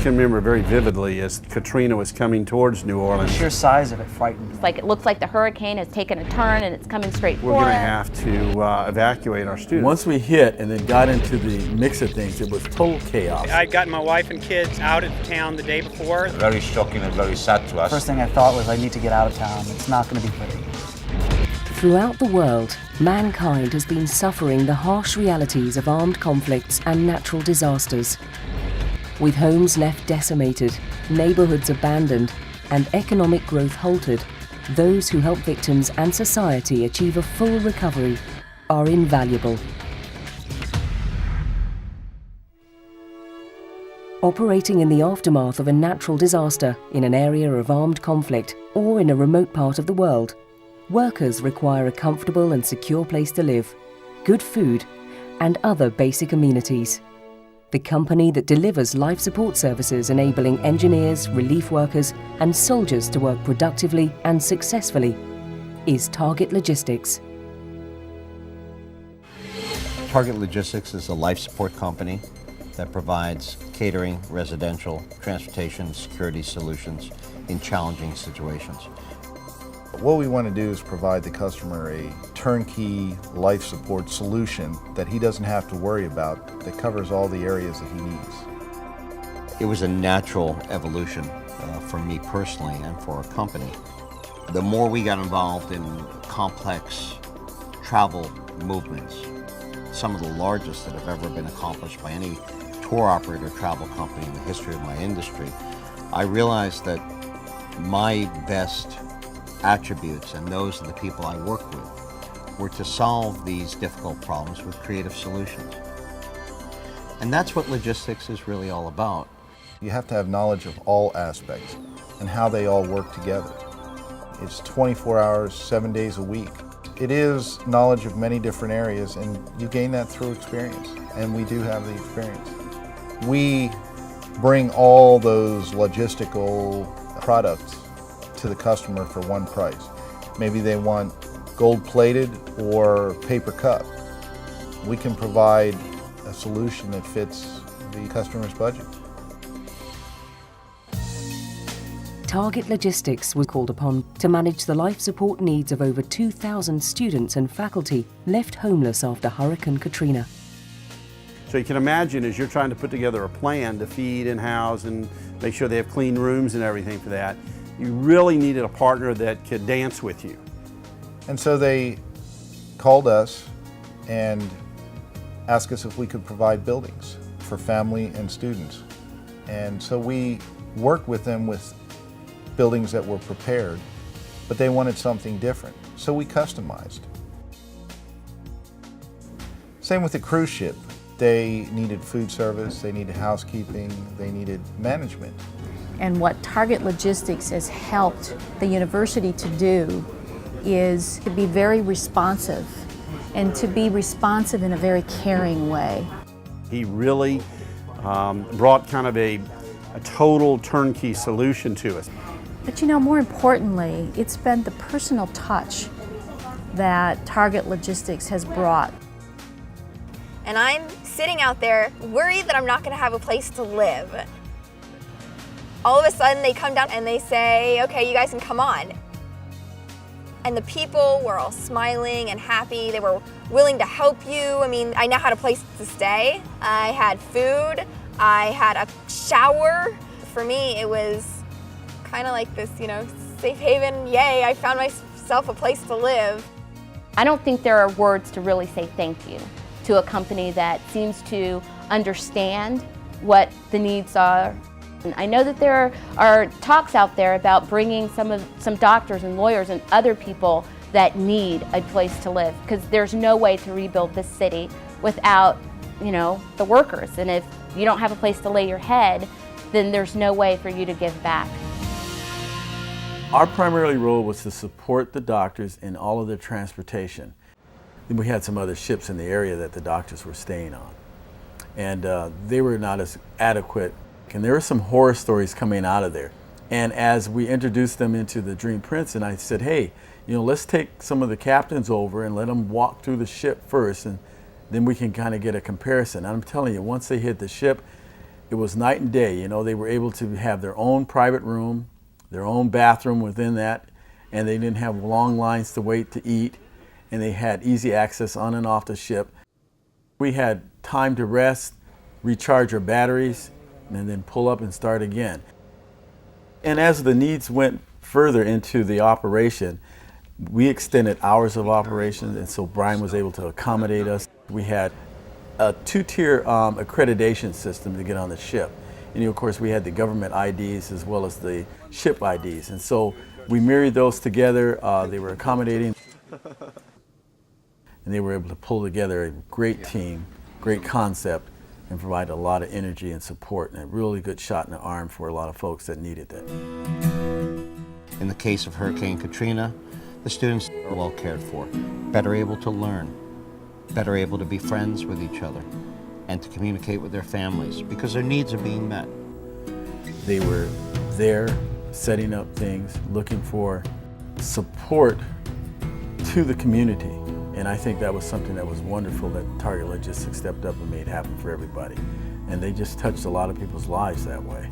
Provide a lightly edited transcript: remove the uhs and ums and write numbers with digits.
can remember very vividly as Katrina was coming towards New Orleans. The sheer size of it frightened me. It's like it looks like the hurricane has taken a turn and it's coming straight for us. We're going to have to evacuate our students. Once we hit and then got into the mix of things, it was total chaos. I'd gotten my wife and kids out of town the day before. Very shocking and very sad to us. First thing I thought was I need to get out of town. It's not going to be pretty. Throughout the world, mankind has been suffering the harsh realities of armed conflicts and natural disasters. With homes left decimated, neighborhoods abandoned, and economic growth halted, those who help victims and society achieve a full recovery are invaluable. Operating in the aftermath of a natural disaster in an area of armed conflict or in a remote part of the world, workers require a comfortable and secure place to live, good food, and other basic amenities. The company that delivers life support services enabling engineers, relief workers, and soldiers to work productively and successfully is Target Logistics. Target Logistics is a life support company that provides catering, residential, transportation, security solutions in challenging situations. What we want to do is provide the customer a turnkey life support solution that he doesn't have to worry about, that covers all the areas that he needs. It was a natural evolution for me personally and for our company. The more we got involved in complex travel movements, some of the largest that have ever been accomplished by any tour operator travel company in the history of my industry, I realized that my best attributes, and those of the people I work with, were to solve these difficult problems with creative solutions. And that's what logistics is really all about. You have to have knowledge of all aspects and how they all work together. It's 24 hours, 7 days a week. It is knowledge of many different areas, and you gain that through experience, and we do have the experience. We bring all those logistical products to the customer for one price. Maybe they want gold-plated or paper cup. We can provide a solution that fits the customer's budget. Target Logistics was called upon to manage the life support needs of over 2,000 students and faculty left homeless after Hurricane Katrina. So you can imagine as you're trying to put together a plan to feed and house and make sure they have clean rooms and everything for that, you really needed a partner that could dance with you. And so they called us and asked us if we could provide buildings for family and students. And so we worked with them with buildings that were prepared, but they wanted something different. So we customized. Same with the cruise ship. They needed food service, they needed housekeeping, they needed management. And what Target Logistics has helped the university to do is to be very responsive, and to be responsive in a very caring way. He really brought kind of a total turnkey solution to us. But you know, more importantly, it's been the personal touch that Target Logistics has brought. And I'm sitting out there worried that I'm not going to have a place to live. All of a sudden they come down and they say, okay, you guys can come on. And the people were all smiling and happy. They were willing to help you. I mean, I now had a place to stay. I had food. I had a shower. For me, it was kind of like this, you know, safe haven. Yay, I found myself a place to live. I don't think there are words to really say thank you to a company that seems to understand what the needs are. And I know that there are talks out there about bringing some doctors and lawyers and other people that need a place to live, because there's no way to rebuild this city without, you know, the workers. And if you don't have a place to lay your head, then there's no way for you to give back. Our primary role was to support the doctors in all of their transportation. Then we had some other ships in the area that the doctors were staying on, and they were not as adequate. And there were some horror stories coming out of there. And as we introduced them into the Dream Prince, and I said, hey, you know, let's take some of the captains over and let them walk through the ship first, and then we can kind of get a comparison. And I'm telling you, once they hit the ship, it was night and day. You know, they were able to have their own private room, their own bathroom within that, and they didn't have long lines to wait to eat, and they had easy access on and off the ship. We had time to rest, recharge our batteries, and then pull up and start again. And as the needs went further into the operation, we extended hours of operation, and so Brian was able to accommodate us. We had a two-tier accreditation system to get on the ship. And of course we had the government IDs as well as the ship IDs. And so we married those together. They were accommodating. And they were able to pull together a great team, great concept, and provide a lot of energy and support and a really good shot in the arm for a lot of folks that needed it. In the case of Hurricane Katrina, the students are well cared for, better able to learn, better able to be friends with each other, and to communicate with their families because their needs are being met. They were there setting up things, looking for support to the community. And I think that was something that was wonderful that Target Logistics stepped up and made happen for everybody. And they just touched a lot of people's lives that way.